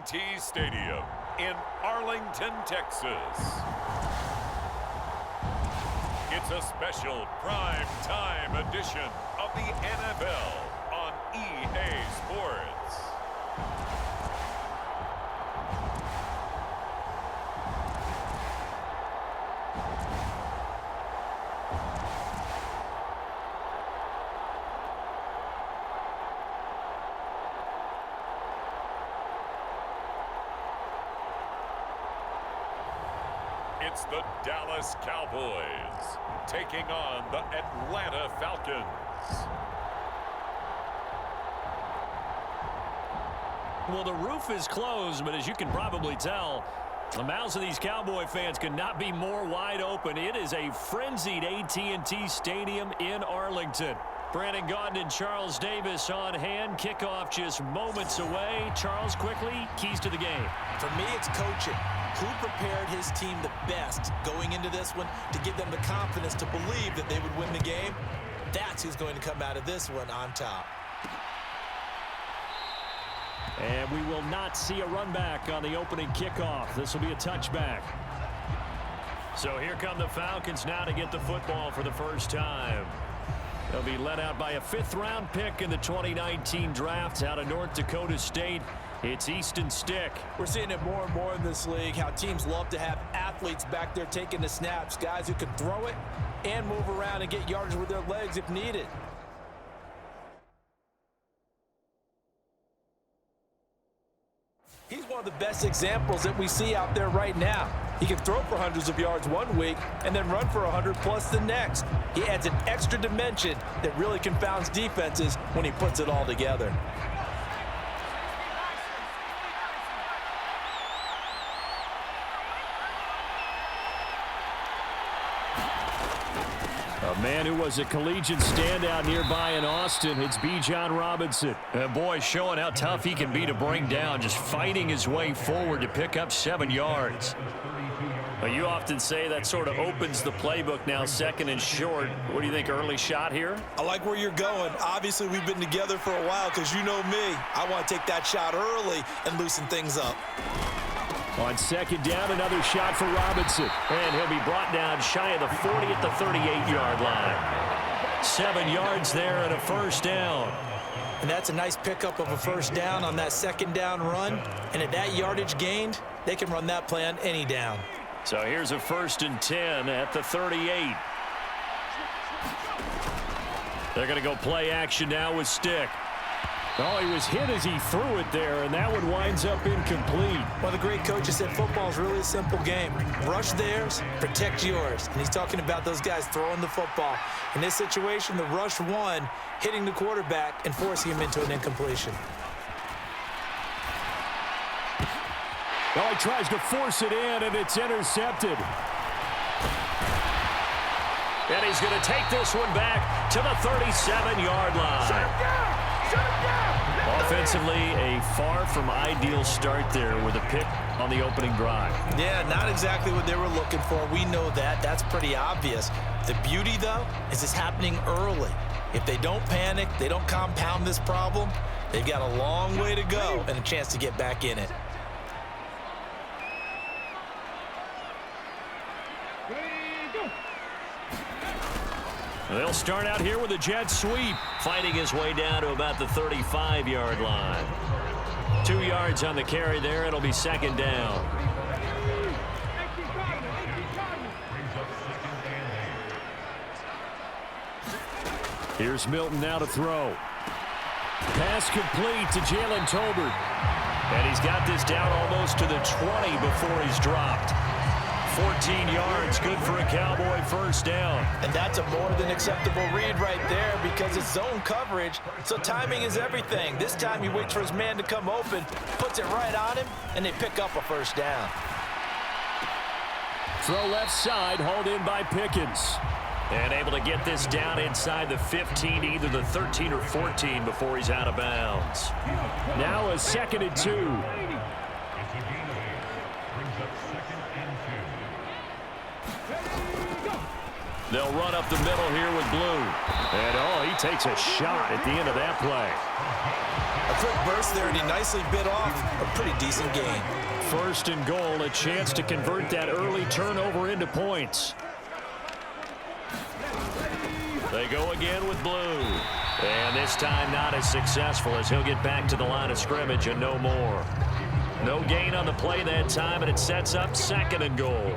AT&T Stadium in Arlington, Texas. It's a special prime time edition of the NFL on EA Sports. It's the Dallas Cowboys taking on the Atlanta Falcons. Well, the roof is closed, but as you can probably tell, the mouths of these Cowboy fans could not be more wide open. It is a frenzied AT&T Stadium in Arlington. Brandon Gaudin and Charles Davis on hand. Kickoff just moments away. Charles, quickly, keys to the game. For me, it's coaching. Who prepared his team the best going into this one to give them the confidence to believe that they would win the game? That's who's going to come out of this one on top. And we will not see a run back on the opening kickoff. This will be a touchback. So here come the Falcons now to get the football for the first time. They'll be led out by a fifth-round pick in the 2019 draft out of North Dakota State. It's Easton Stick. We're seeing it more and more in this league, how teams love to have athletes back there taking the snaps, guys who can throw it and move around and get yardage with their legs if needed. He's one of the best examples that we see out there right now. He can throw for hundreds of yards one week and then run for 100+ the next. He adds an extra dimension that really confounds defenses when he puts it all together. A man who was a collegiate standout nearby in Austin, it's Bijan Robinson. And boy, showing how tough he can be to bring down, just fighting his way forward to pick up 7 yards. Well, you often say that sort of opens the playbook now, second and short. What do you think, early shot here? I like where you're going. Obviously, we've been together for a while because you know me. I want to take that shot early and loosen things up. On second down, another shot for Robinson. And he'll be brought down shy of the 40 at the 38-yard line. 7 yards there and a first down. And that's a nice pickup of a first down on that second down run. And at that yardage gained, they can run that play on any down. So here's a 1st and 10 at the 38. They're going to go play action now with Stick. Oh, he was hit as he threw it there, and that one winds up incomplete. Well, the great coach has said football is really a simple game. Rush theirs, protect yours. And he's talking about those guys throwing the football. In this situation, the rush won, hitting the quarterback and forcing him into an incompletion. Well, he tries to force it in, and it's intercepted. And he's going to take this one back to the 37-yard line. Shut him down! Shut him down! Offensively, a far from ideal start there with a pick on the opening drive. Yeah, not exactly what they were looking for. We know that. That's pretty obvious. The beauty, though, is it's happening early. If they don't panic, they don't compound this problem, they've got a long way to go and a chance to get back in it. They'll start out here with a jet sweep, fighting his way down to about the 35-yard line. 2 yards on the carry there. It'll be second down. Here's Milton now to throw. Pass complete to Jalen Tolbert. And he's got this down almost to the 20 before he's dropped. 14 yards, good for a Cowboy first down. And that's a more than acceptable read right there because it's zone coverage, so timing is everything. This time he waits for his man to come open, puts it right on him, and they pick up a first down. Throw left side, hauled in by Pickens. And able to get this down inside the 15, either the 13 or 14 before he's out of bounds. Now a 2nd and 2. They'll run up the middle here with Blue. And, oh, he takes a shot at the end of that play. A quick burst there, and he nicely bit off a pretty decent gain. First and goal, a chance to convert that early turnover into points. They go again with Blue. And this time not as successful as he'll get back to the line of scrimmage and no more. No gain on the play that time, and it sets up second and goal.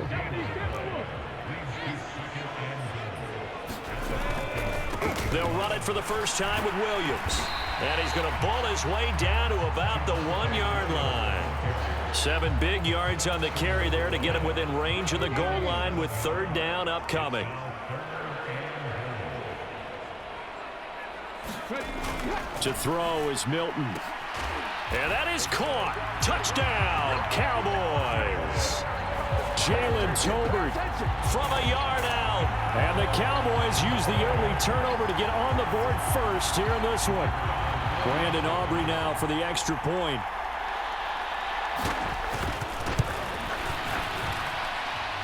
They'll run it for the first time with Williams. And he's going to bull his way down to about the 1-yard line. 7 big yards on the carry there to get him within range of the goal line with third down upcoming. To throw is Milton. And that is caught. Touchdown, Cowboys. Jalen Tolbert from a yard out. And the Cowboys use the early turnover to get on the board first here in this one. Brandon Aubrey now for the extra point.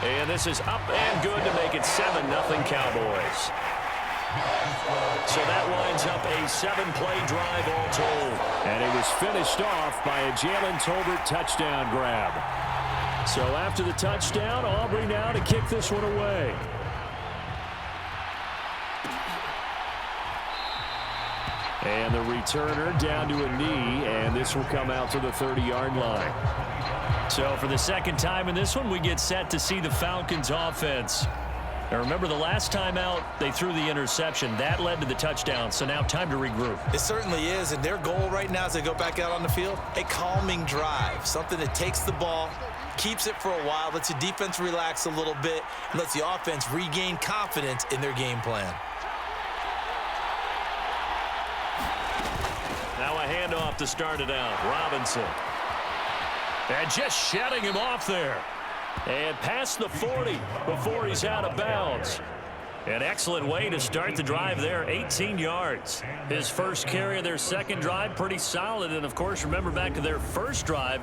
And this is up and good to make it 7-0 Cowboys. So that winds up a 7-play drive all told. And it was finished off by a Jalen Tolbert touchdown grab. So after the touchdown, Aubrey now to kick this one away. And the returner down to a knee, and this will come out to the 30-yard line. So for the second time in this one, we get set to see the Falcons offense. Now remember, the last time out, they threw the interception. That led to the touchdown, so now time to regroup. It certainly is, and their goal right now as they go back out on the field, a calming drive, something that takes the ball, keeps it for a while, lets the defense relax a little bit, and lets the offense regain confidence in their game plan. Now a handoff to start it out. Robinson. And just shedding him off there. And past the 40 before he's out of bounds. An excellent way to start the drive there, 18 yards. His first carry of their second drive, pretty solid. And, of course, remember back to their first drive,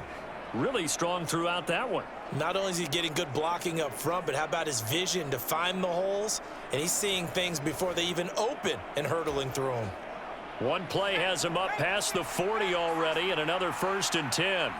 really strong throughout that one. Not only is he getting good blocking up front, but how about his vision to find the holes? And he's seeing things before they even open and hurdling through them. One play has him up past the 40 already, and another 1st and 10.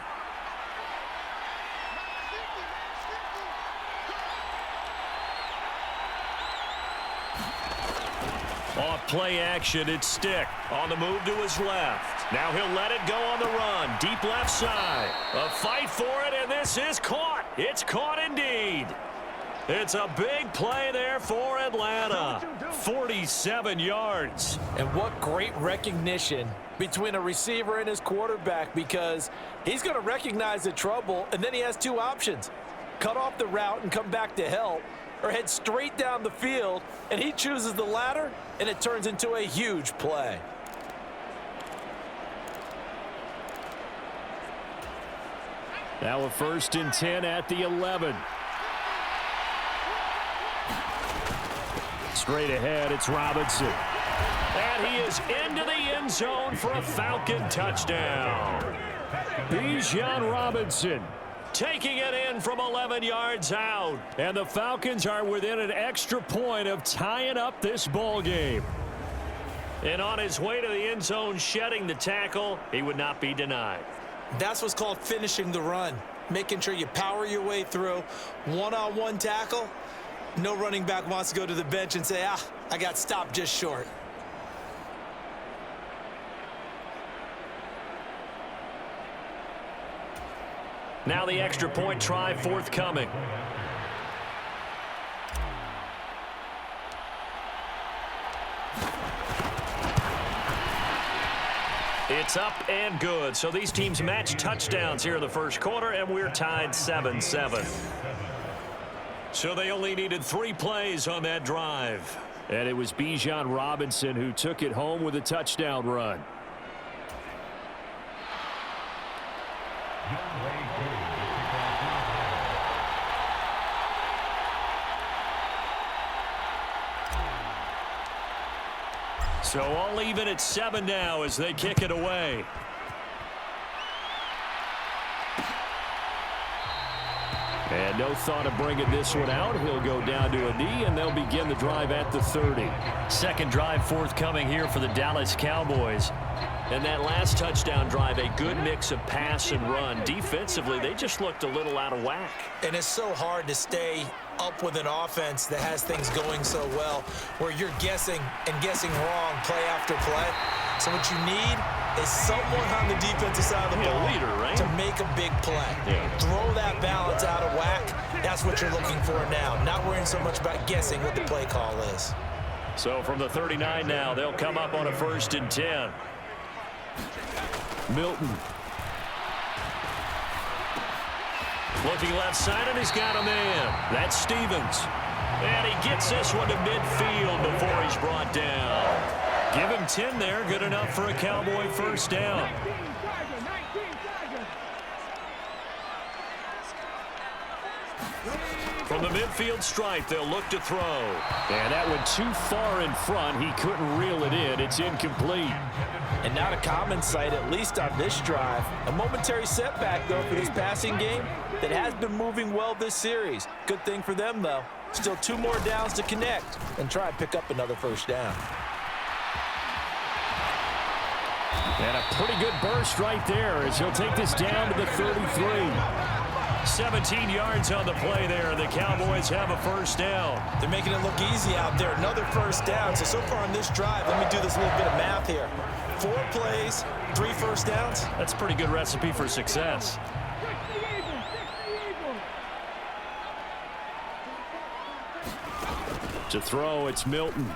Off play action, it's Stick on the move to his left. Now he'll let it go on the run. Deep left side. A fight for it, and this is caught. It's caught indeed. It's a big play there for Atlanta. 47 yards. And what great recognition between a receiver and his quarterback, because he's going to recognize the trouble, and then he has two options. Cut off the route and come back to help, or head straight down the field, and he chooses the latter, and it turns into a huge play. Now a 1st and 10 at the 11. Straight ahead, it's Robinson. And he is into the end zone for a Falcon touchdown. Bijan Robinson taking it in from 11 yards out. And the Falcons are within an extra point of tying up this ball game. And on his way to the end zone, shedding the tackle, he would not be denied. That's what's called finishing the run. Making sure you power your way through. One-on-one tackle. No running back wants to go to the bench and say, I got stopped just short. Now the extra point try forthcoming. It's up and good. So these teams match touchdowns here in the first quarter, and we're tied 7-7. So they only needed 3 plays on that drive. And it was Bijan Robinson who took it home with a touchdown run. So all even at 7 now as they kick it away. And no thought of bringing this one out. He'll go down to a knee, and they'll begin the drive at the 30. Second drive forthcoming here for the Dallas Cowboys. And that last touchdown drive, a good mix of pass and run. Defensively, they just looked a little out of whack. And it's so hard to stay up with an offense that has things going so well, where you're guessing and guessing wrong play after play. So what you need is someone on the defensive side of the ball leader, right? to make a big play. Throw that balance out of whack. That's what you're looking for now. Not worrying so much about guessing what the play call is. So from the 39 now, they'll come up on a 1st and 10. Milton. Looking left side, and he's got a man. That's Stevens. And he gets this one to midfield before he's brought down. Give him 10 there. Good enough for a Cowboy first down. From the midfield stripe, they'll look to throw. And that went too far in front. He couldn't reel it in. It's incomplete. And not a common sight, at least on this drive. A momentary setback, though, for this passing game that has been moving well this series. Good thing for them, though. Still 2 more downs to connect and try and pick up another first down. And a pretty good burst right there as he'll take this down to the 33. 17 yards on the play there. The Cowboys have a first down. They're making it look easy out there. Another first down. So far on this drive, let me do this little bit of math here. 4 plays, 3 first downs. That's a pretty good recipe for success. To throw, it's Milton.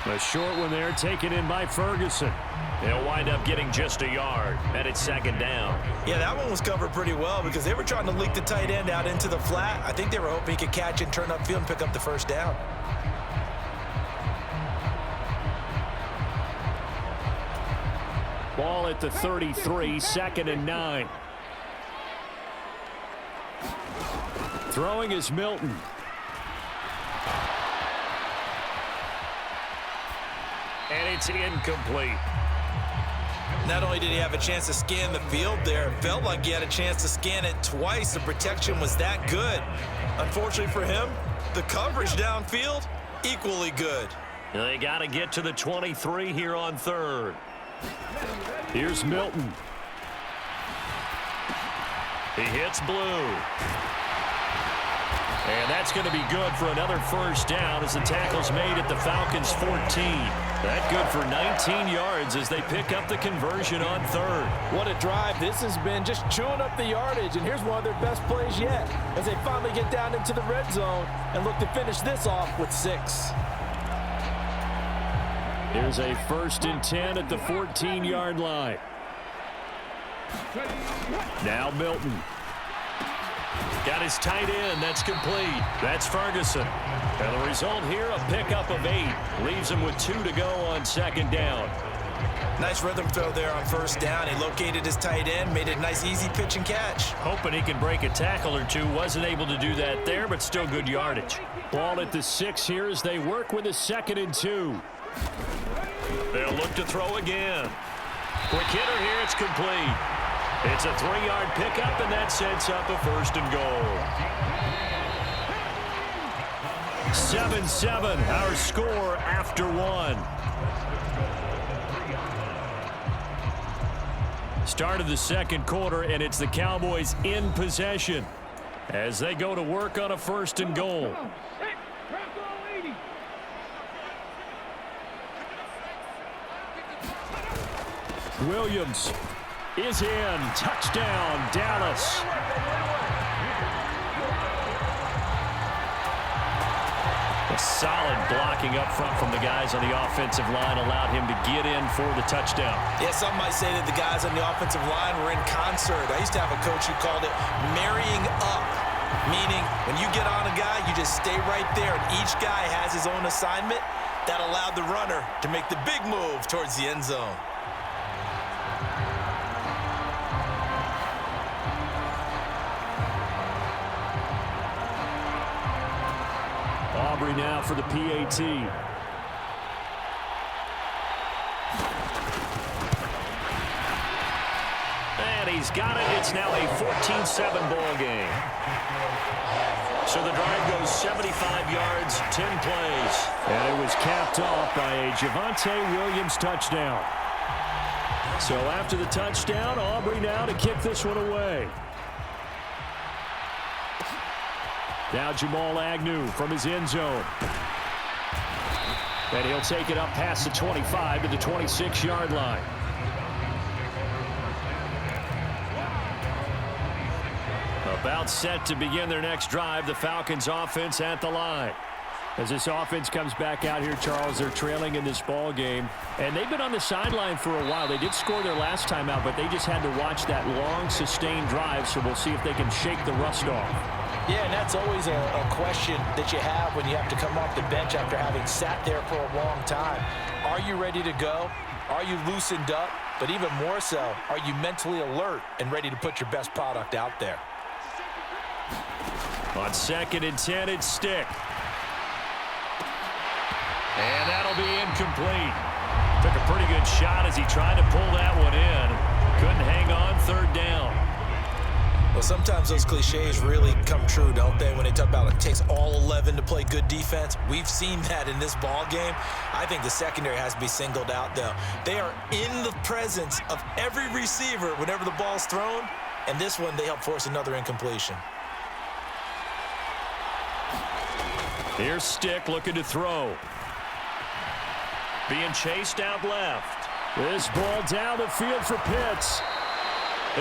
A short one there, taken in by Ferguson. They'll wind up getting just a yard, and it's 2nd down. Yeah, that one was covered pretty well because they were trying to leak the tight end out into the flat. I think they were hoping he could catch and turn upfield and pick up the first down. Ball at the 33, 2nd and 9. Throwing is Milton. And it's incomplete. Not only did he have a chance to scan the field there, it felt like he had a chance to scan it twice. The protection was that good. Unfortunately for him, the coverage downfield, equally good. They got to get to the 23 here on 3rd. Here's Milton. He hits blue. And that's going to be good for another first down as the tackle's made at the Falcons' 14. That good for 19 yards as they pick up the conversion on 3rd. What a drive this has been, just chewing up the yardage. And here's one of their best plays yet as they finally get down into the red zone and look to finish this off with 6. Here's a 1st and 10 at the 14-yard line. Now Milton. Got his tight end. That's complete. That's Ferguson. And the result here, a pickup of 8. Leaves him with 2 to go on 2nd down. Nice rhythm throw there on 1st down. He located his tight end, made it a nice easy pitch and catch. Hoping he can break a tackle or two. Wasn't able to do that there, but still good yardage. Ball at the 6 here as they work with a 2nd and 2. They'll look to throw again. Quick hitter here. It's complete. It's a 3-yard pickup, and that sets up a 1st and goal. 7-7, our score after 1. Start of the 2nd quarter, and it's the Cowboys in possession as they go to work on a 1st and goal. Williams is in. Touchdown, Dallas. A solid blocking up front from the guys on the offensive line allowed him to get in for the touchdown. Yeah, some might say that the guys on the offensive line were in concert. I used to have a coach who called it marrying up, meaning when you get on a guy, you just stay right there, and each guy has his own assignment. That allowed the runner to make the big move towards the end zone. Aubrey now for the PAT. And he he's got it. It's now a 14-7 ball game. So the drive goes 75 yards, 10 plays. And it was capped off by a Javonte Williams touchdown. So after the touchdown, Aubrey now to kick this one away. Now Jamal Agnew from his end zone. And he'll take it up past the 25 to the 26-yard line. About set to begin their next drive, the Falcons offense at the line. As this offense comes back out here, Charles, they're trailing in this ball game. And they've been on the sideline for a while. They did score their last time out, but they just had to watch that long, sustained drive, so we'll see if they can shake the rust off. Yeah, and that's always a question that you have when you have to come off the bench after having sat there for a long time. Are you ready to go? Are you loosened up? But even more so, are you mentally alert and ready to put your best product out there? On 2nd and 10, it's Stick. And that'll be incomplete. Took a pretty good shot as he tried to pull that one in. Couldn't hang on, 3rd down. Well, sometimes those cliches really come true, don't they? When they talk about it takes all 11 to play good defense. We've seen that in this ball game. I think the secondary has to be singled out, though. They are in the presence of every receiver whenever the ball's thrown. And this one, they help force another incompletion. Here's Stick looking to throw. Being chased out left. This ball down the field for Pitts.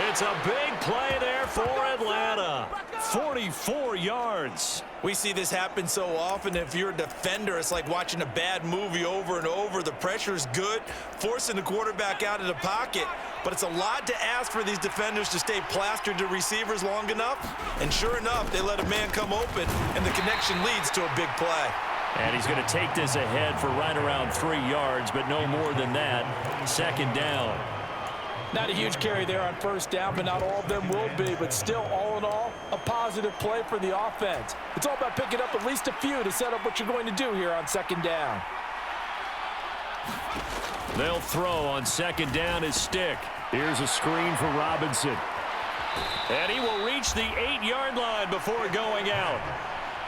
It's a big play there for Atlanta. 44 yards. We see this happen so often. If you're a defender, it's like watching a bad movie over and over. The pressure's good, forcing the quarterback out of the pocket. But it's a lot to ask for these defenders to stay plastered to receivers long enough. And sure enough, they let a man come open, and the connection leads to a big play. And he's going to take this ahead for right around 3 yards, but no more than that. 2nd down. Not a huge carry there on 1st down, but not all of them will be. But still, all in all, a positive play for the offense. It's all about picking up at least a few to set up what you're going to do here on 2nd down. They'll throw on 2nd down as Stick. Here's a screen for Robinson. And he will reach the 8-yard line before going out.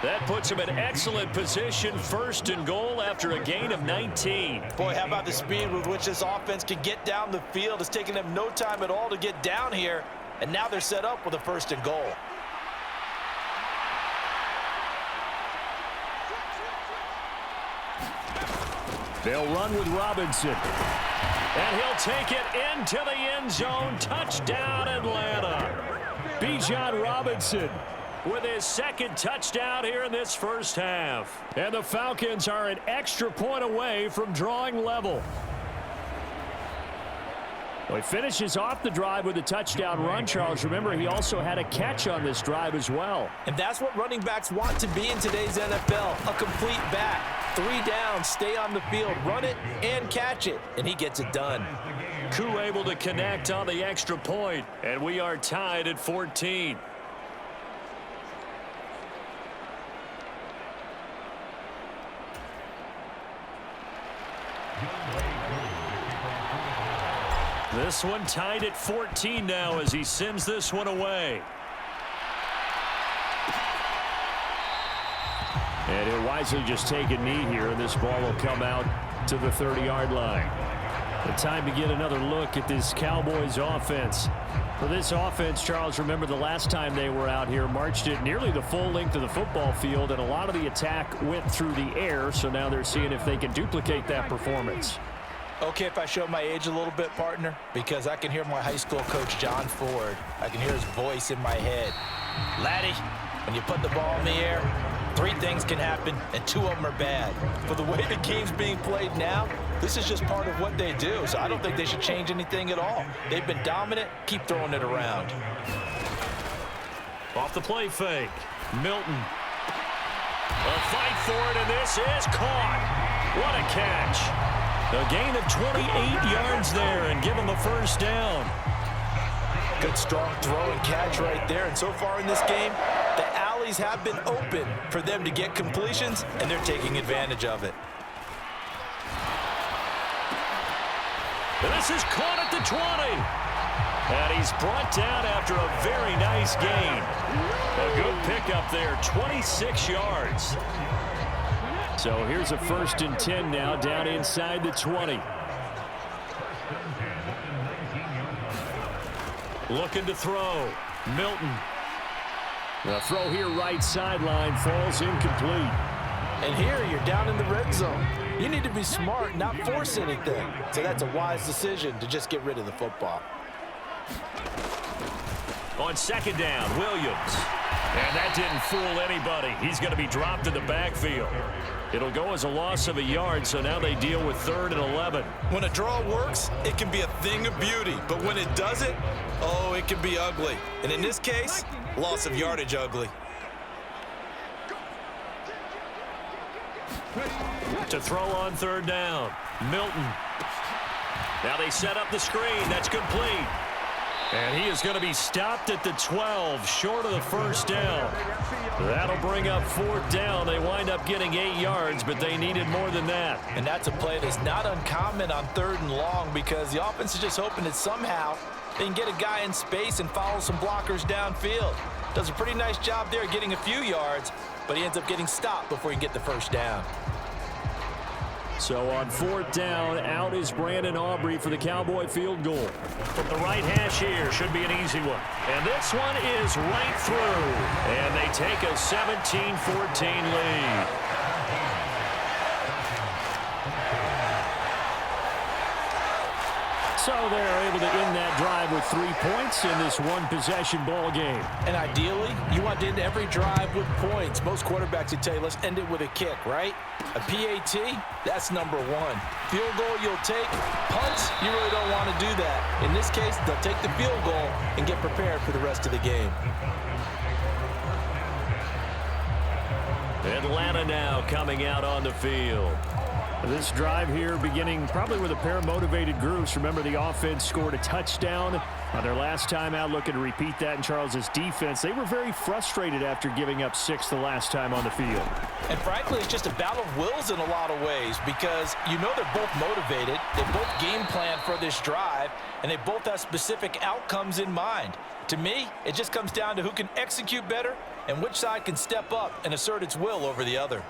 That puts him in excellent position, 1st and goal after a gain of 19. Boy, how about the speed with which this offense can get down the field? It's taken them no time at all to get down here, and now they're set up with a 1st and goal. They'll run with Robinson. And he'll take it into the end zone. Touchdown, Atlanta. Bijan Robinson with his 2nd touchdown here in this 1st half. And the Falcons are an extra point away from drawing level. Well, he finishes off the drive with a touchdown run, Charles. Remember, he also had a catch on this drive as well. And that's what running backs want to be in today's NFL, a complete back. 3 downs, stay on the field, run it, and catch it. And he gets it done. Koo able to connect on the extra point, and we are tied at 14. This one tied at 14 now as he sends this one away. And he'll wisely just take a knee here, and this ball will come out to the 30-yard line. The time to get another look at this Cowboys offense. For this offense, Charles, remember the last time they were out here, marched it nearly the full length of the football field, and a lot of the attack went through the air, so now they're seeing if they can duplicate that performance. Okay, if I show my age a little bit, partner, because I can hear my high school coach, John Ford. I can hear his voice in my head. Laddie, when you put the ball in the air, 3 things can happen, and 2 of them are bad. For the way the game's being played now, this is just part of what they do, so I don't think they should change anything at all. They've been dominant. Keep throwing it around. Off the play fake. Milton. A fight for it, and this is caught. What a catch. A gain of 28 yards there and give him a 1st down. Good strong throw and catch right there. And so far in this game, the alleys have been open for them to get completions, and they're taking advantage of it. This is caught at the 20. And he's brought down after a very nice gain. A good pickup there, 26 yards. So here's a 1st and 10 now, down inside the 20. Looking to throw. Milton. The throw here right sideline falls incomplete. And here you're down in the red zone. You need to be smart, not force anything. So that's a wise decision to just get rid of the football. On 2nd down, Williams. And that didn't fool anybody. He's going to be dropped in the backfield. It'll go as a loss of a yard, so now they deal with 3rd and 11. When a draw works, it can be a thing of beauty. But when it doesn't, oh, it can be ugly. And in this case, loss of yardage ugly. To throw on 3rd down, Milton. Now they set up the screen. That's complete. And he is going to be stopped at the 12, short of the 1st down. That'll bring up 4th down. They wind up getting 8 yards, but they needed more than that. And that's a play that's not uncommon on 3rd and long because the offense is just hoping that somehow they can get a guy in space and follow some blockers downfield. Does a pretty nice job there getting a few yards, but he ends up getting stopped before he can get the 1st down. So on 4th down, out is Brandon Aubrey for the Cowboy field goal. From the right hash here, should be an easy one. And this one is right through. And they take a 17-14 lead. So they're able to end that drive with 3 points in this one-possession ball game. And ideally, you want to end every drive with points. Most quarterbacks would tell you, let's end it with a kick, right? A PAT, that's number 1. Field goal you'll take. Punts, you really don't want to do that. In this case, they'll take the field goal and get prepared for the rest of the game. Atlanta now coming out on the field. This drive here beginning probably with a pair of motivated groups. Remember, the offense scored a touchdown on their last time out. Looking to repeat that in Charles's defense. They were very frustrated after giving up 6 the last time on the field. And frankly, it's just a battle of wills in a lot of ways because you know they're both motivated. They both game plan for this drive, and they both have specific outcomes in mind. To me, it just comes down to who can execute better and which side can step up and assert its will over the other.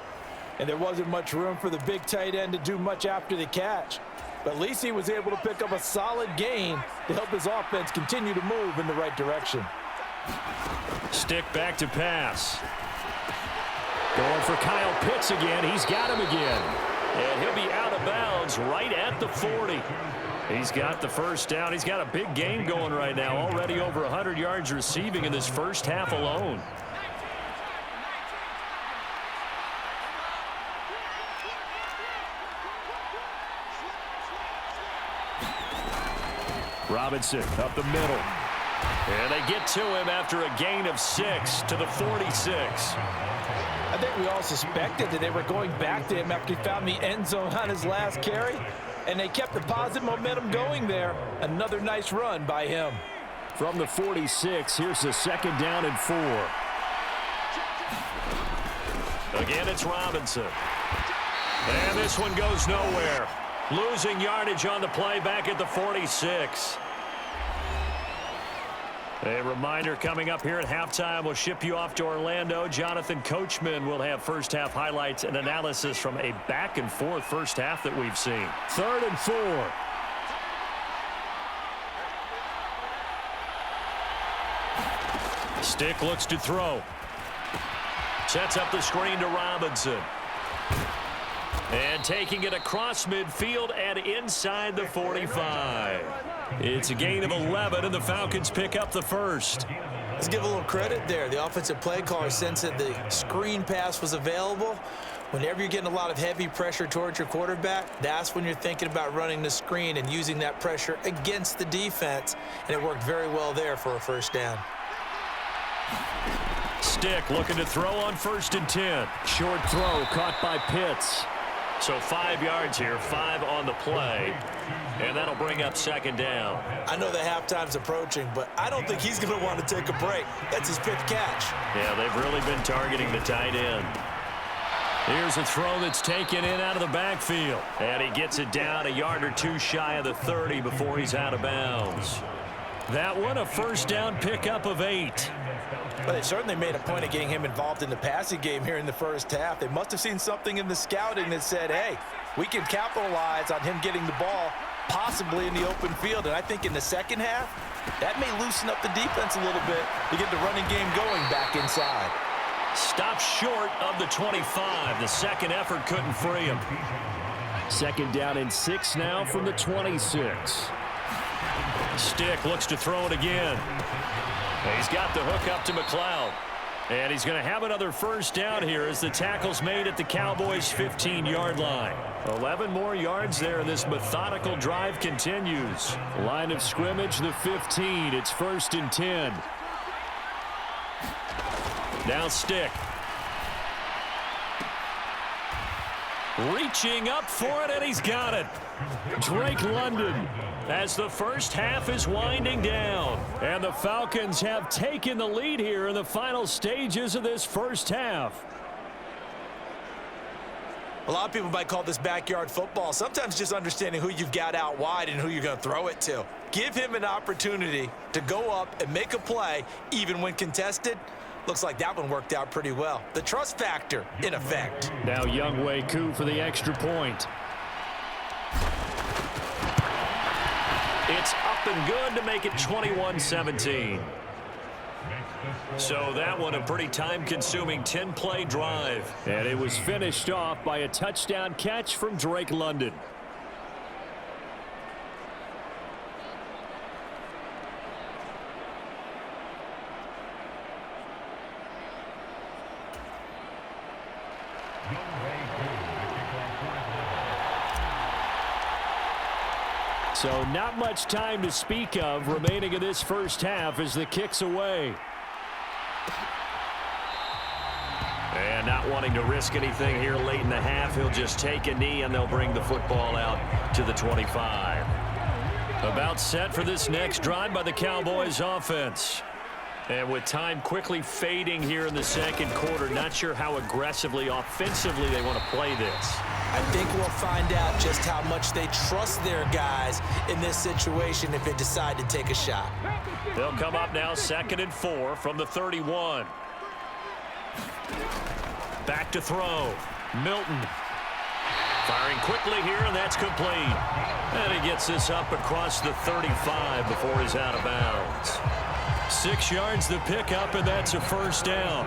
And there wasn't much room for the big tight end to do much after the catch. But at least he was able to pick up a solid gain to help his offense continue to move in the right direction. Stick back to pass. Going for Kyle Pitts again. He's got him again. And he'll be out of bounds right at the 40. He's got the 1st down. He's got a big game going right now. Already over 100 yards receiving in this first half alone. Robinson up the middle. And they get to him after a gain of 6 to the 46. I think we all suspected that they were going back to him after he found the end zone on his last carry. And they kept the positive momentum going there. Another nice run by him. From the 46, here's the 2nd down and 4. Again, it's Robinson. And this one goes nowhere. Losing yardage on the play back at the 46. A reminder coming up here at halftime. We'll ship you off to Orlando. Jonathan Coachman will have first half highlights and analysis from a back-and-forth first half that we've seen. 3rd and 4. Stick looks to throw. Sets up the screen to Robinson. And taking it across midfield and inside the 45. It's a gain of 11, and the Falcons pick up the 1st. Let's give a little credit there. The offensive play caller sensed that the screen pass was available. Whenever you're getting a lot of heavy pressure towards your quarterback, that's when you're thinking about running the screen and using that pressure against the defense. And it worked very well there for a 1st down. Stick looking to throw on 1st and 10. Short throw caught by Pitts. So 5 yards here, 5 on the play. And that'll bring up 2nd down. I know that halftime's approaching, but I don't think he's going to want to take a break. That's his 5th catch. Yeah, they've really been targeting the tight end. Here's a throw that's taken in out of the backfield. And he gets it down a yard or 2 shy of the 30 before he's out of bounds. That one a first down pickup of 8. But they certainly made a point of getting him involved in the passing game here in the first half. They must have seen something in the scouting that said, hey, we can capitalize on him getting the ball possibly in the open field. And I think in the second half, that may loosen up the defense a little bit to get the running game going back inside. Stopped short of the 25. The second effort couldn't free him. Second down and 6 now from the 26. Stick looks to throw it again. He's got the hook up to McLeod. And he's going to have another first down here as the tackle's made at the Cowboys' 15-yard line. 11 more yards there, and this methodical drive continues. Line of scrimmage, the 15. It's 1st and 10. Now Stick. Reaching up for it, and he's got it. Drake London. As the first half is winding down. And the Falcons have taken the lead here in the final stages of this first half. A lot of people might call this backyard football. Sometimes just understanding who you've got out wide and who you're going to throw it to. Give him an opportunity to go up and make a play, even when contested. Looks like that one worked out pretty well. The trust factor in effect. Now Younghoe Koo for the extra point. It's up and good to make it 21-17. So that one a pretty time-consuming 10-play drive. And it was finished off by a touchdown catch from Drake London. So not much time to speak of remaining in this first half as the kick's away. And not wanting to risk anything here late in the half, he'll just take a knee and they'll bring the football out to the 25. About set for this next drive by the Cowboys offense. And with time quickly fading here in the second quarter, not sure how aggressively, offensively they want to play this. I think we'll find out just how much they trust their guys in this situation if they decide to take a shot. They'll come up now 2nd and 4 from the 31. Back to throw. Milton. Firing quickly here, and that's complete. And he gets this up across the 35 before he's out of bounds. 6 yards the pickup, and that's a first down.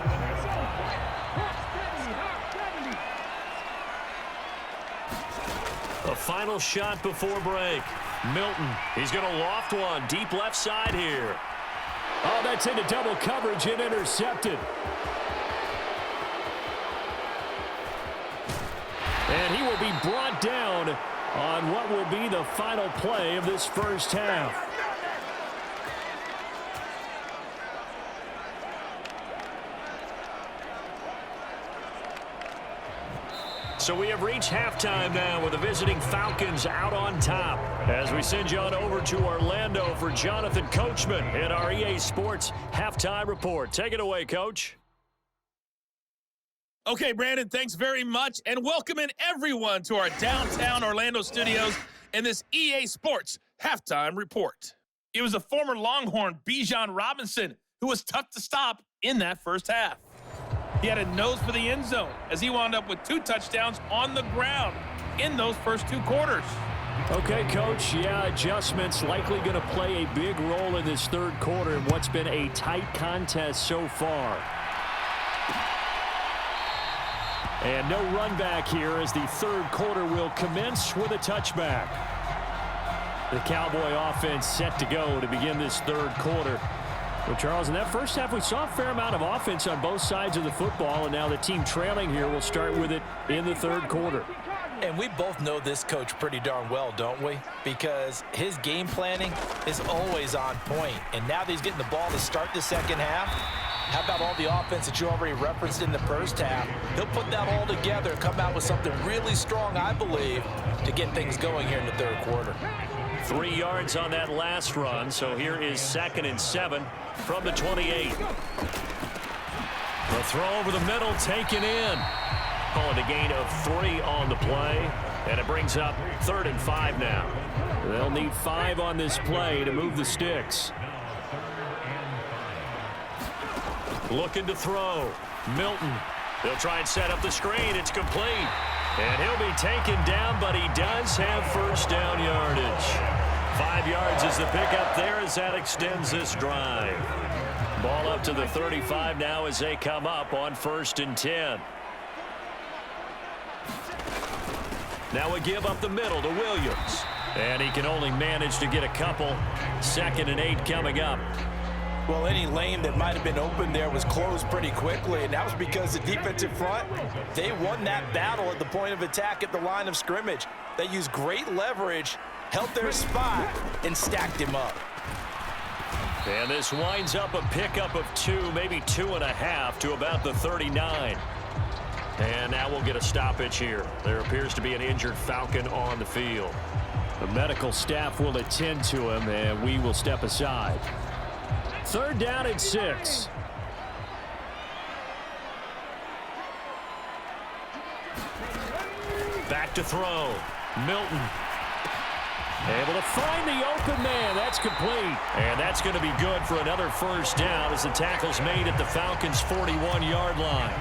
A final shot before break. Milton, he's going to loft one deep left side here. Oh, that's into double coverage and intercepted. And he will be brought down on what will be the final play of this first half. So we have reached halftime now with the visiting Falcons out on top. As we send you on over to Orlando for Jonathan Coachman in our EA Sports Halftime Report. Take it away, Coach. Okay, Brandon, thanks very much, and welcome in everyone to our downtown Orlando studios in this EA Sports Halftime Report. It was a former Longhorn, Bijan Robinson, who was tough to stop in that first half. He had a nose for the end zone as he wound up with 2 touchdowns on the ground in those first 2 quarters. Okay, Coach, yeah, adjustments likely going to play a big role in this third quarter in what's been a tight contest so far. And no run back here as the third quarter will commence with a touchback. The Cowboy offense set to go to begin this third quarter. Well, Charles, in that first half, we saw a fair amount of offense on both sides of the football, and now the team trailing here will start with it in the third quarter. And we both know this coach pretty darn well, don't we? Because his game planning is always on point. And now that he's getting the ball to start the second half, how about all the offense that you already referenced in the first half? He'll put that all together and come out with something really strong, I believe, to get things going here in the third quarter. 3 yards on that last run, so here is 2nd and 7 from the 28. The throw over the middle taken in. Call it a gain of 3 on the play, and it brings up 3rd and 5 now. They'll need 5 on this play to move the sticks. Looking to throw. Milton. He'll try and set up the screen. It's complete. And he'll be taken down, but he does have first down yardage. 5 yards is the pickup there as that extends this drive. Ball up to the 35 now as they come up on 1st and 10. Now we give up the middle to Williams. And he can only manage to get a couple. 2nd and 8 coming up. Well, any lane that might have been open there was closed pretty quickly, and that was because the defensive front, they won that battle at the point of attack at the line of scrimmage. They used great leverage, held their spot, and stacked him up. And this winds up a pickup of 2, maybe 2.5 to about the 39. And now we'll get a stoppage here. There appears to be an injured Falcon on the field. The medical staff will attend to him, and we will step aside. 3rd down and 6. Back to throw. Milton. Able to find the open man. That's complete. And that's going to be good for another first down as the tackle's made at the Falcons' 41-yard line.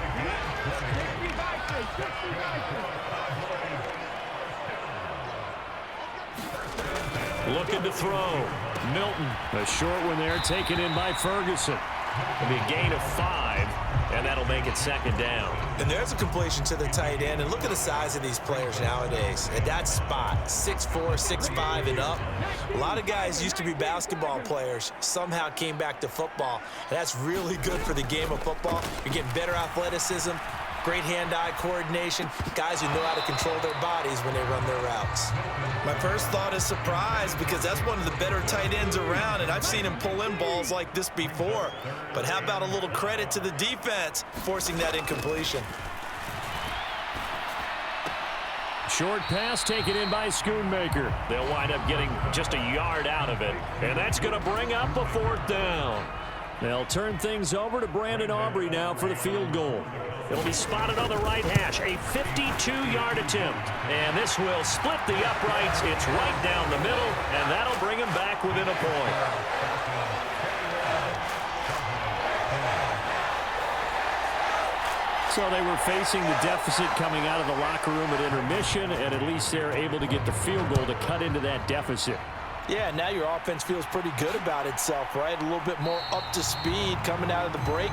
Looking to throw. Milton. A short one there taken in by Ferguson. It'll be a gain of 5, and that'll make it 2nd down. And there's a completion to the tight end. And look at the size of these players nowadays. At that spot, 6'4", 6'5", and up. A lot of guys used to be basketball players, somehow came back to football. And that's really good for the game of football. You're getting better athleticism, great hand-eye coordination, guys who know how to control their bodies when they run their routes. My first thought is surprise because that's one of the better tight ends around, and I've seen him pull in balls like this before. But how about a little credit to the defense forcing that incompletion? Short pass taken in by Schoonmaker. They'll wind up getting just a yard out of it, and that's going to bring up a 4th down. They'll turn things over to Brandon Aubrey now for the field goal. It'll be spotted on the right hash, a 52-yard attempt. And this will split the uprights. It's right down the middle, and that'll bring him back within a point. So they were facing the deficit coming out of the locker room at intermission, and at least they're able to get the field goal to cut into that deficit. Yeah, now your offense feels pretty good about itself, right? A little bit more up to speed coming out of the break.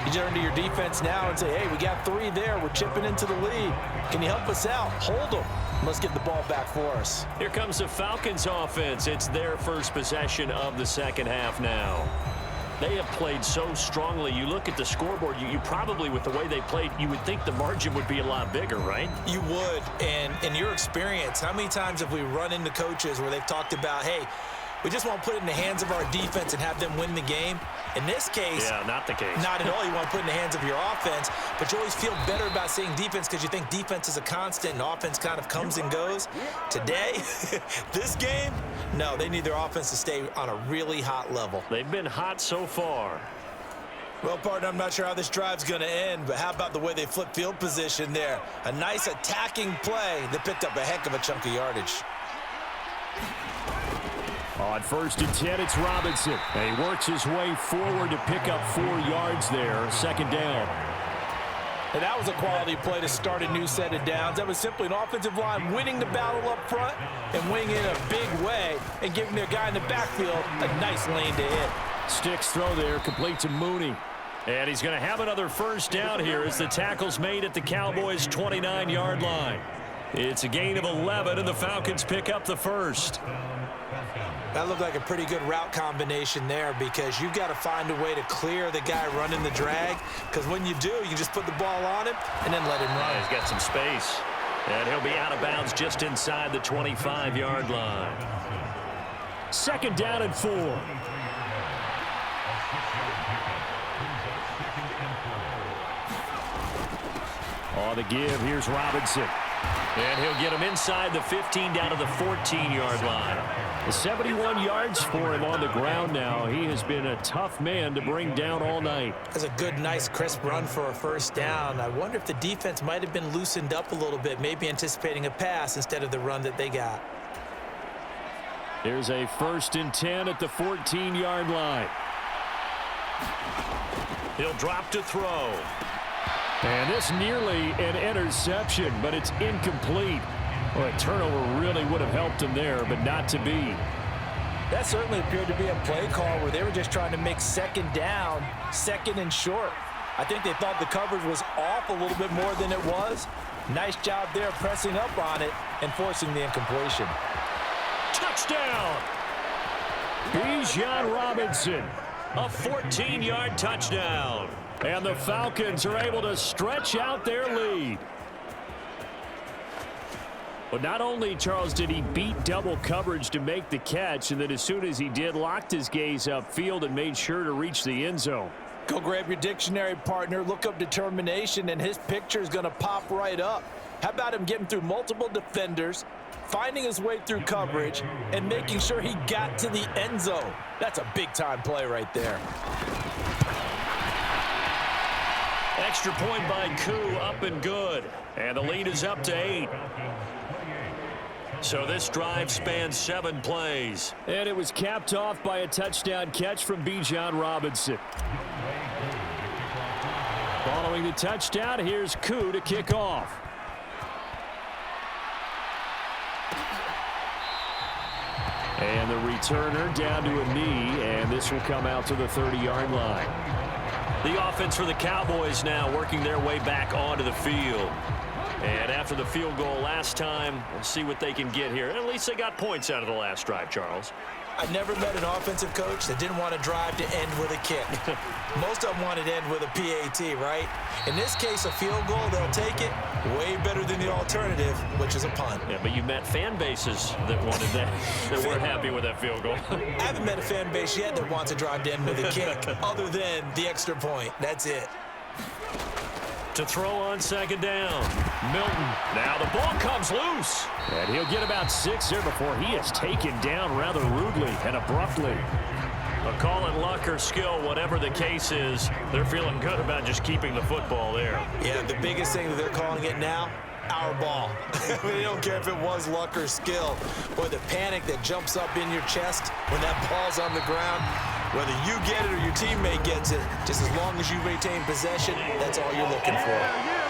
You turn to your defense now and say, hey, we got 3 there. We're chipping into the lead. Can you help us out? Hold them. Let's get the ball back for us. Here comes the Falcons offense. It's their first possession of the 2nd half now. They have played so strongly. You look at the scoreboard, you probably, with the way they played, you would think the margin would be a lot bigger, right? You would. And in your experience, how many times have we run into coaches where they've talked about, hey, we just want to put it in the hands of our defense and have them win the game? In this case, yeah, not the case. Not at all. You want to put it in the hands of your offense, but you always feel better about saying defense because you think defense is a constant and offense kind of comes and goes. Today, this game, no, they need their offense to stay on a really hot level. They've been hot so far. Well, partner, I'm not sure how this drive's going to end, but how about the way they flip field position there? A nice attacking play that picked up a heck of a chunk of yardage. On 1st and 10, it's Robinson. And he works his way forward to pick up 4 yards there. 2nd down. And that was a quality play to start a new set of downs. That was simply an offensive line winning the battle up front and winning in a big way and giving their guy in the backfield a nice lane to hit. Sticks throw there, complete to Mooney. And he's going to have another first down here as the tackle's made at the Cowboys' 29-yard line. It's a gain of 11, and the Falcons pick up the first. That looked like a pretty good route combination there because you've got to find a way to clear the guy running the drag, because when you do, you just put the ball on him and then let him run. He's got some space, and he'll be out of bounds just inside the 25-yard line. 2nd down and 4. On the give, here's Robinson. And he'll get him inside the 15 down to the 14-yard line. 71 yards for him on the ground now. He has been a tough man to bring down all night. That's a good, nice, crisp run for a first down. I wonder if the defense might have been loosened up a little bit, maybe anticipating a pass instead of the run that they got. Here's a 1st and 10 at the 14-yard line. He'll drop to throw. And this nearly an interception, but it's incomplete. Well, a turnover really would have helped him there, but not to be. That certainly appeared to be a play call where they were just trying to make 2nd down, 2nd and short. I think they thought the coverage was off a little bit more than it was. Nice job there pressing up on it and forcing the incompletion. Touchdown! Bijan Robinson. A 14-yard touchdown. And the Falcons are able to stretch out their lead. But not only, Charles, did he beat double coverage to make the catch, and then as soon as he did, locked his gaze upfield and made sure to reach the end zone. Go grab your dictionary, partner, look up determination, and his picture is going to pop right up. How about him getting through multiple defenders, finding his way through coverage, and making sure he got to the end zone? That's a big-time play right there. Extra point by Koo, up and good. And the lead is up to 8. So this drive spans 7 plays. And it was capped off by a touchdown catch from Bijan Robinson. Following the touchdown, here's Koo to kick off. And the returner down to a knee, and this will come out to the 30-yard line. The offense for the Cowboys now working their way back onto the field. And after the field goal last time, we'll see what they can get here. At least they got points out of the last drive, Charles. I never met an offensive coach that didn't want to drive to end with a kick. Most of them wanted to end with a PAT, right? In this case, a field goal, they'll take it. Way better than the alternative, which is a punt. Yeah, but you met fan bases that wanted that, that weren't happy with that field goal. I haven't met a fan base yet that wants to drive to end with a kick, other than the extra point. That's it. To throw on 2nd down. Milton. Now the ball comes loose. And he'll get about 6 there before he is taken down rather rudely and abruptly. But call it luck or skill, whatever the case is, they're feeling good about just keeping the football there. Yeah, the biggest thing that they're calling it now, our ball. They don't care if it was luck or skill. Boy, the panic that jumps up in your chest when that ball's on the ground, whether you get it or your teammate gets it, just as long as you maintain possession, that's all you're looking for.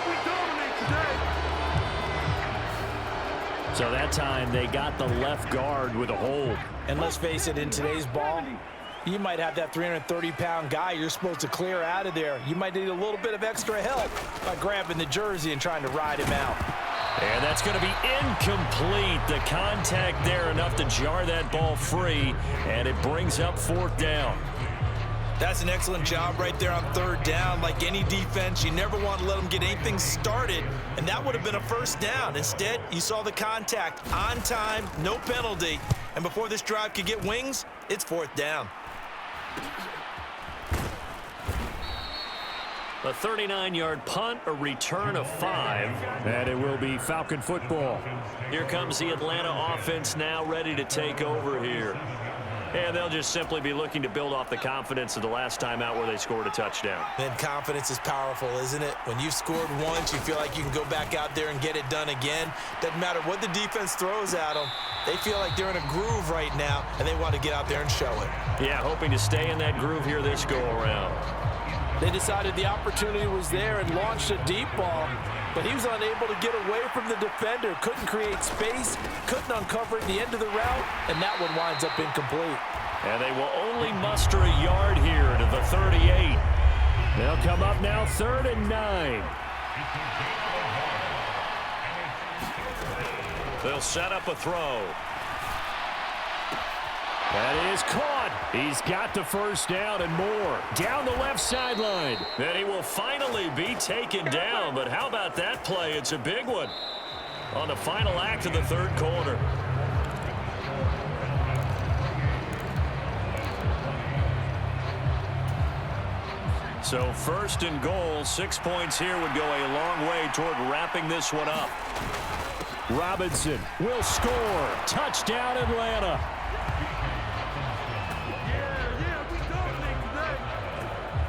We dominate today. So that time they got the left guard with a hold. And let's face it, in today's ball, you might have that 330-pound guy you're supposed to clear out of there. You might need a little bit of extra help by grabbing the jersey and trying to ride him out. And that's going to be incomplete. The contact there enough to jar that ball free, and it brings up 4th down. That's an excellent job right there on 3rd down. Like any defense, you never want to let them get anything started, and that would have been a 1st down. Instead, you saw the contact on time, no penalty, and before this drive could get wings, it's 4th down. A 39-yard punt, a return of 5. And it will be Falcon football. Here comes the Atlanta offense now ready to take over here. And they'll just simply be looking to build off the confidence of the last time out where they scored a touchdown. Then confidence is powerful, isn't it? When you've scored once, you feel like you can go back out there and get it done again. Doesn't matter what the defense throws at them. They feel like they're in a groove right now, and they want to get out there and show it. Yeah, hoping to stay in that groove here this go-around. They decided the opportunity was there and launched a deep ball, but he was unable to get away from the defender, couldn't create space, couldn't uncover the end of the route, and that one winds up incomplete. And they will only muster a yard here to the 38. They'll come up now 3rd and 9. They'll set up a throw. That is caught. He's got the 1st down and more. Down the left sideline. Then he will finally be taken down. But how about that play? It's a big one on the final act of the 3rd quarter. So 1st and goal, 6 points here would go a long way toward wrapping this one up. Robinson will score. Touchdown, Atlanta.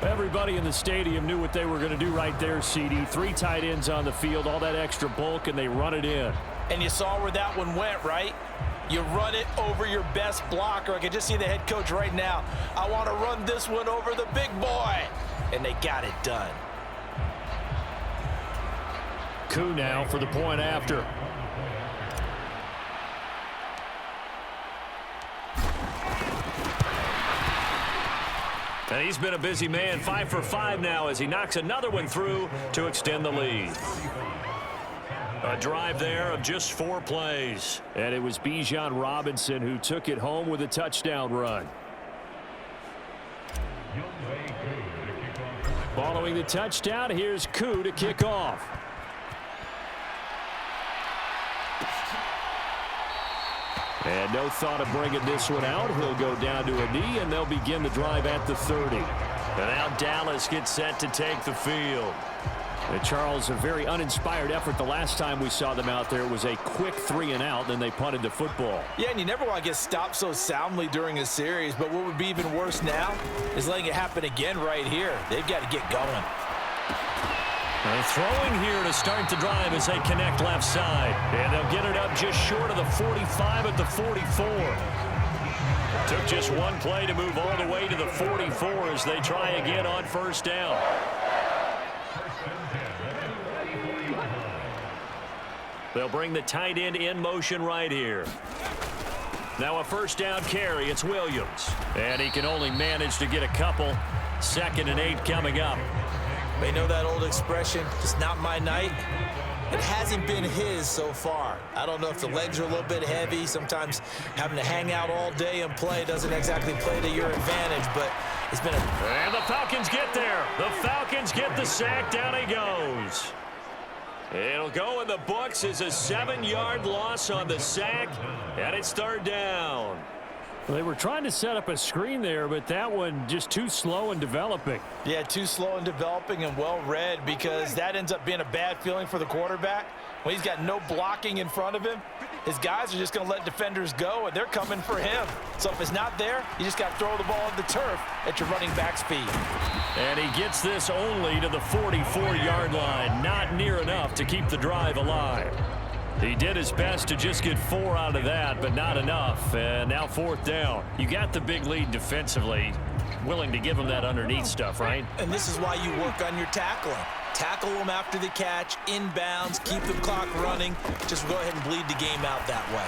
Everybody in the stadium knew what they were going to do right there, CD. 3 tight ends on the field, all that extra bulk, and they run it in. And you saw where that one went, right? You run it over your best blocker. I can just see the head coach right now. I want to run this one over the big boy. And they got it done. Koo now for the point after. And he's been a busy man, 5 for 5 now as he knocks another one through to extend the lead. A drive there of just 4 plays. And it was Bijan Robinson who took it home with a touchdown run. Following the touchdown, here's Koo to kick off. And no thought of bringing this one out. He'll go down to a knee, and they'll begin the drive at the 30. And now Dallas gets set to take the field. And Charles, a very uninspired effort. The last time we saw them out there was a quick 3 and out, then they punted the football. Yeah, and you never want to get stopped so soundly during a series, but what would be even worse now is letting it happen again right here. They've got to get going. And throwing here to start the drive as they connect left side. And they'll get it up just short of the 45 at the 44. Took just one play to move all the way to the 44 as they try again on first down. They'll bring the tight end in motion right here. Now a first down carry. It's Williams. And he can only manage to get a couple. 2nd and 8 coming up. They know that old expression, it's not my night. It hasn't been his so far. I don't know if the legs are a little bit heavy. Sometimes having to hang out all day and play doesn't exactly play to your advantage, but it's been a... And the Falcons get there. The Falcons get the sack. Down he goes. It'll go in the books as a 7-yard loss on the sack, and it's 3rd down. Well, they were trying to set up a screen there, but that one just too slow in developing. Yeah, too slow in developing and well read, because that ends up being a bad feeling for the quarterback. When he's got no blocking in front of him, his guys are just going to let defenders go, and they're coming for him. So if it's not there, you just got to throw the ball at the turf at your running back's feet. And he gets this only to the 44-yard line. Not near enough to keep the drive alive. He did his best to just get 4 out of that, but not enough. And now 4th down. You got the big lead defensively. Willing to give him that underneath stuff, right? And this is why you work on your tackling. Tackle them after the catch, inbounds, keep the clock running. Just go ahead and bleed the game out that way.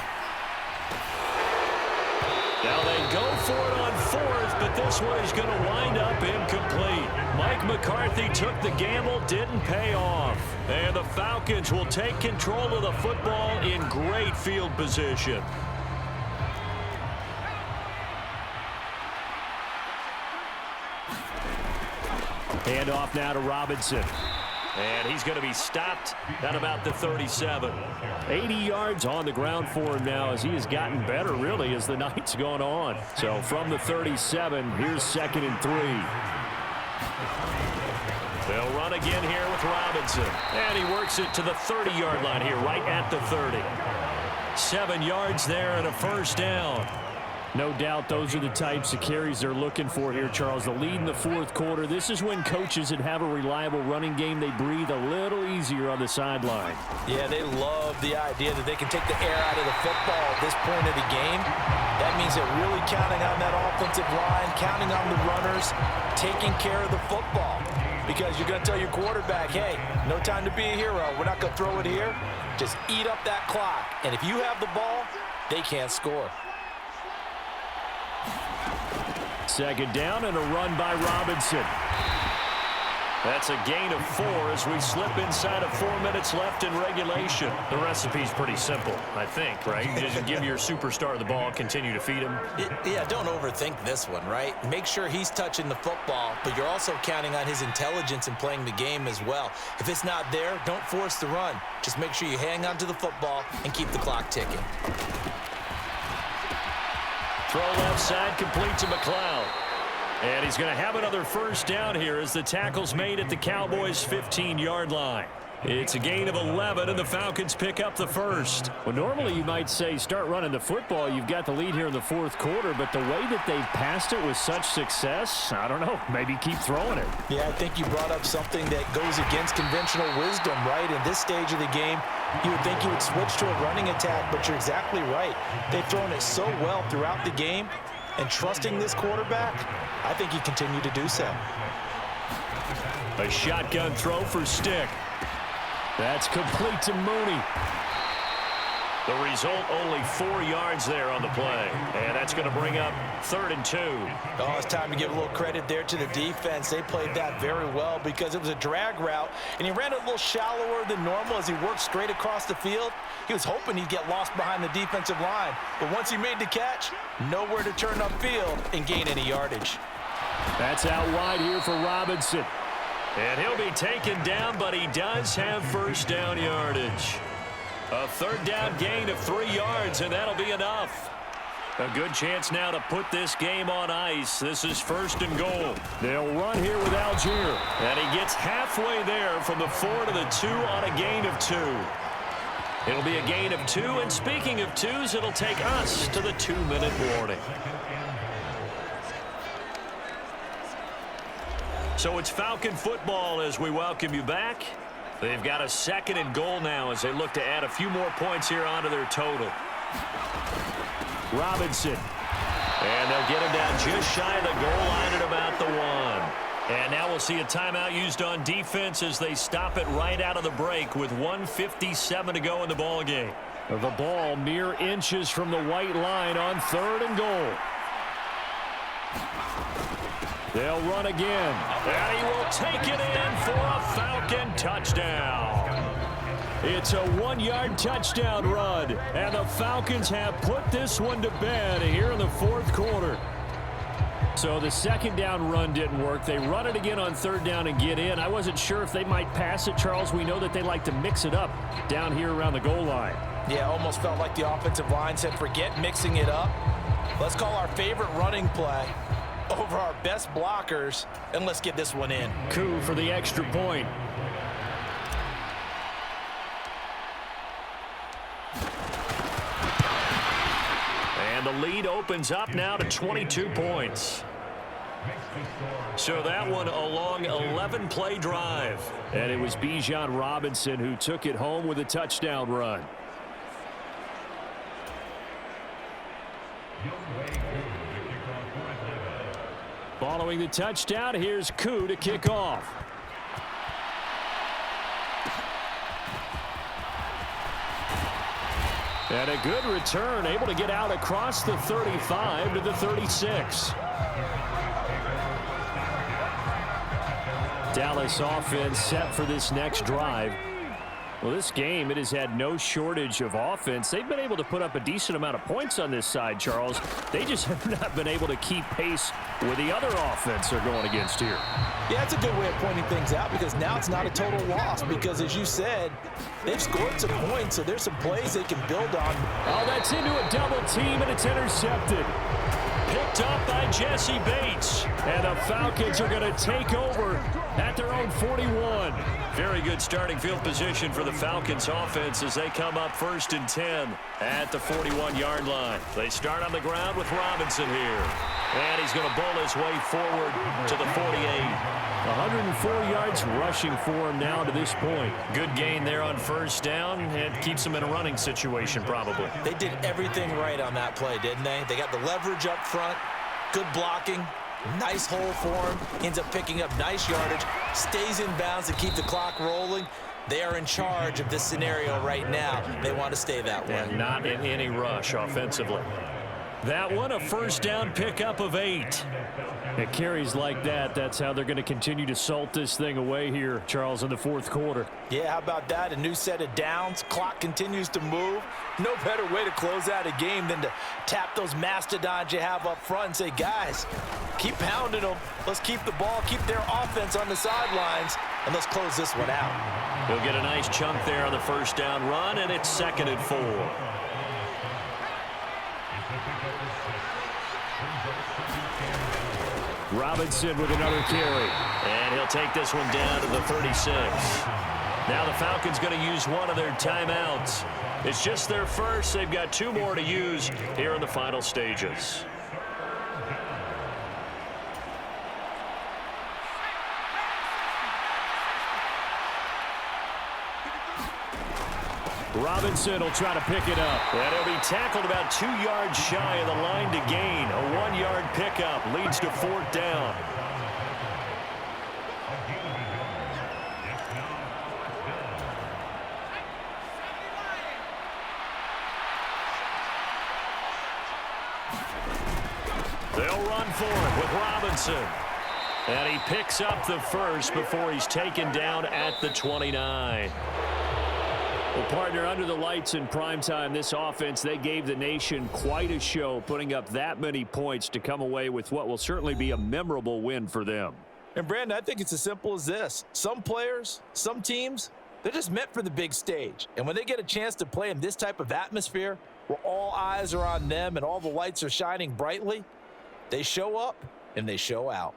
Now they go for it on 4th, but this one is going to wind up incomplete. Mike McCarthy took the gamble, didn't pay off. And the Falcons will take control of the football in great field position. Hand off now to Robinson. And he's going to be stopped at about the 37. 80 yards on the ground for him now as he has gotten better, really, as the night's gone on. So from the 37, here's 2nd and 3. They'll run again here with Robinson. And he works it to the 30-yard line here, right at the 30. 7 yards there and a first down. No doubt those are the types of carries they're looking for here, Charles. The lead in the 4th quarter. This is when coaches that have a reliable running game, they breathe a little easier on the sideline. Yeah, they love the idea that they can take the air out of the football at this point of the game. That means they're really counting on that offensive line, counting on the runners, taking care of the football. Because you're going to tell your quarterback, hey, no time to be a hero. We're not going to throw it here. Just eat up that clock. And if you have the ball, they can't score. 2nd down and a run by Robinson. That's a gain of 4 as we slip inside of 4 minutes left in regulation. The recipe's pretty simple, I think, right? Just give your superstar the ball, continue to feed him. Yeah, don't overthink this one, right? Make sure he's touching the football, but you're also counting on his intelligence in playing the game as well. If it's not there, don't force the run. Just make sure you hang on to the football and keep the clock ticking. Throw left side, complete to McLeod. And he's going to have another first down here as the tackle's made at the Cowboys' 15-yard line. It's a gain of 11, and the Falcons pick up the first. Well, normally you might say start running the football. You've got the lead here in the fourth quarter, but the way that they've passed it with such success, I don't know, maybe keep throwing it. Yeah, I think you brought up something that goes against conventional wisdom, right? In this stage of the game, you would think you would switch to a running attack, but you're exactly right. They've thrown it so well throughout the game, and trusting this quarterback, I think you continue to do so. A shotgun throw for Stick. That's complete to Mooney. The result, only 4 yards there on the play. And that's going to bring up 3rd and 2. Oh, it's time to give a little credit there to the defense. They played that very well because it was a drag route, and he ran it a little shallower than normal as he worked straight across the field. He was hoping he'd get lost behind the defensive line. But once he made the catch, nowhere to turn upfield and gain any yardage. That's out wide here for Robinson. And he'll be taken down, but he does have first down yardage. A 3rd down gain of 3 yards, and that'll be enough. A good chance now to put this game on ice. This is 1st and goal. They'll run here with Algier. And he gets halfway there from the 4 to the 2 on a gain of 2. It'll be a gain of 2, and speaking of 2s, it'll take us to the 2-minute warning. So it's Falcon football as we welcome you back. They've got a 2nd and goal now as they look to add a few more points here onto their total. Robinson. And they'll get him down just shy of the goal line at about the 1. And now we'll see a timeout used on defense as they stop it right out of the break with 1:57 to go in the ball game. The ball mere inches from the white line on 3rd and goal. They'll run again. And he will take it in for a Falcon touchdown. It's a 1-yard touchdown run, and the Falcons have put this one to bed here in the 4th quarter. So the 2nd down run didn't work. They run it again on 3rd down and get in. I wasn't sure if they might pass it, Charles. We know that they like to mix it up down here around the goal line. Yeah, almost felt like the offensive line said, forget mixing it up. Let's call our favorite running play over our best blockers, and let's get this one in. Coup for the extra point. And the lead opens up now to 22 points. So that one a long 11-play drive. And it was Bijan Robinson who took it home with a touchdown run. Following the touchdown, here's Coup to kick off. And a good return, able to get out across the 35 to the 36. Dallas offense set for this next drive. Well, this game, it has had no shortage of offense. They've been able to put up a decent amount of points on this side, Charles. They just have not been able to keep pace with the other offense they're going against here. Yeah, that's a good way of pointing things out because now it's not a total loss because, as you said, they've scored some points, so there's some plays they can build on. Oh, that's into a double team, and it's intercepted. Picked up by Jesse Bates. And the Falcons are going to take over at their own 41. Very good starting field position for the Falcons offense as they come up 1st and 10 at the 41-yard line. They start on the ground with Robinson here. And he's going to bowl his way forward to the 48. 104 yards rushing for him now to this point. Good gain there on 1st down and keeps him in a running situation probably. They did everything right on that play, didn't they? They got the leverage up front, good blocking, nice hole for him, ends up picking up nice yardage, stays in bounds to keep the clock rolling. They are in charge of this scenario right now. They want to stay that way. And not in any rush offensively. That one, a 1st down pickup of 8. It carries like that. That's how they're going to continue to salt this thing away here, Charles, in the 4th quarter. Yeah, how about that? A new set of downs. Clock continues to move. No better way to close out a game than to tap those mastodons you have up front and say, guys, keep pounding them. Let's keep the ball, keep their offense on the sidelines, and let's close this one out. He'll get a nice chunk there on the 1st down run, and it's 2nd and 4. Robinson with another carry. And he'll take this one down to the 36. Now the Falcons going to use one of their timeouts. It's just their first. They've got 2 more to use here in the final stages. Robinson will try to pick it up. And he'll be tackled about 2 yards shy of the line to gain. A 1-yard pickup leads to 4th down. They'll run for it with Robinson. And he picks up the first before he's taken down at the 29. Well, partner, under the lights in primetime, this offense, they gave the nation quite a show, putting up that many points to come away with what will certainly be a memorable win for them. And, Brandon, I think it's as simple as this. Some players, some teams, they're just meant for the big stage. And when they get a chance to play in this type of atmosphere where all eyes are on them and all the lights are shining brightly, they show up and they show out.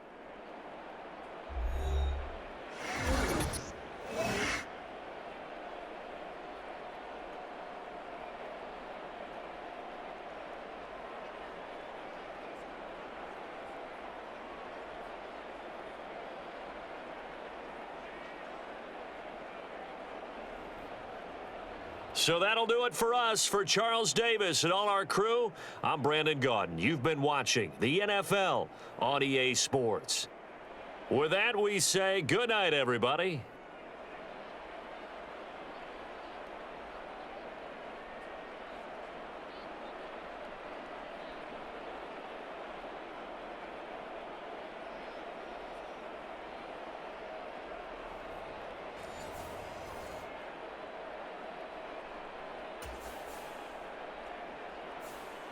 So that'll do it for us. For Charles Davis and all our crew, I'm Brandon Gaudin. You've been watching the NFL on EA Sports. With that, we say good night, everybody.